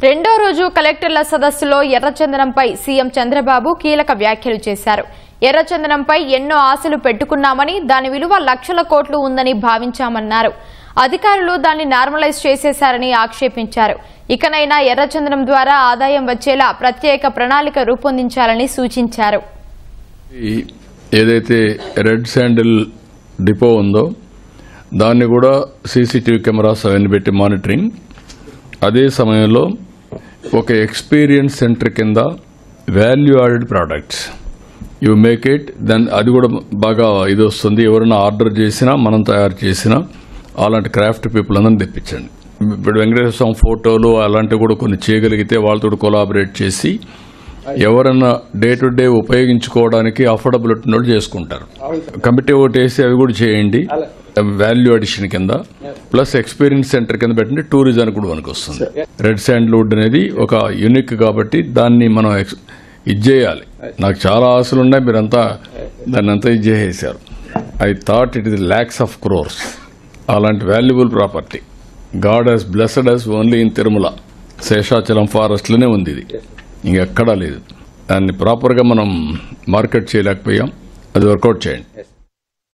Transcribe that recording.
రెండో రోజు కలెక్టర్ల సదస్సులో ఎర్రచందనంపై సీఎం చంద్రబాబు కీలక వ్యాఖ్యలు చేశారు. ఎర్రచందనంపై ఎన్నో ఆశలు పెట్టుకున్నామని, దాని విలువ లక్షల కోట్లు ఉందని భావించామన్నారు. అధికారులు దాన్ని నార్మలైజ్ చేసేశారని ఆక్షేపించారు. ఇకనైనా ఎర్రచందనం ద్వారా ఆదాయం వచ్చేలా ప్రత్యేక ప్రణాళిక రూపొందించాలని సూచించారు. ఏదైతే రెడ్ శాండిల్ డిపో ఉందో దాన్ని కూడా సీసీటీవీ కెమెరాస్ అవన్నీ పెట్టి మానిటరింగ్, అదే సమయంలో ఒక ఎక్స్పీరియన్స్ సెంటర్ కింద value added products you make it, then అది కూడా బాగా ఇది వస్తుంది. ఎవరైనా ఆర్డర్ చేసినా మనం తయారు చేసినా అలాంటి క్రాఫ్ట్ పీపుల్ అందరిని తెప్పించండి. ఇప్పుడు వెంకటేశ్వర స్వామి ఫోటోలు అలాంటివి కూడా కొన్ని చేయగలిగితే వాళ్ళతో కొలాబరేట్ చేసి ఎవరన్నా డే టు డే ఉపయోగించుకోవడానికి అఫోర్డబిలిటీ నోట్ చేసుకుంటారు. కమిటీ ఒకటి వేసి అవి కూడా చేయండి. వాల్యూ అడిషన్ కింద ప్లస్ ఎక్స్పీరియన్స్ సెంటర్ కింద పెట్టండి. టూరిజం కూడా మనకు వస్తుంది. రెడ్ శాండ్వుడ్ అనేది ఒక యూనిక్ కాబట్టి దాన్ని మనం ఇది చేయాలి. నాకు చాలా ఆశలు ఉన్నాయి, మీరంతా దాన్ని అంతా ఇది చేసేసారు. I thought it is lakhs of crores. అలాంటి valuable property God he's blessed us only in Tirumala. Seshachalam ఫారెస్ట్లోనే ఉంది ఇది, ఇంకెక్కడా లేదు. దాన్ని ప్రాపర్గా మనం మార్కెట్ చేయలేకపోయాం. అది వర్కౌట్ చేయండి.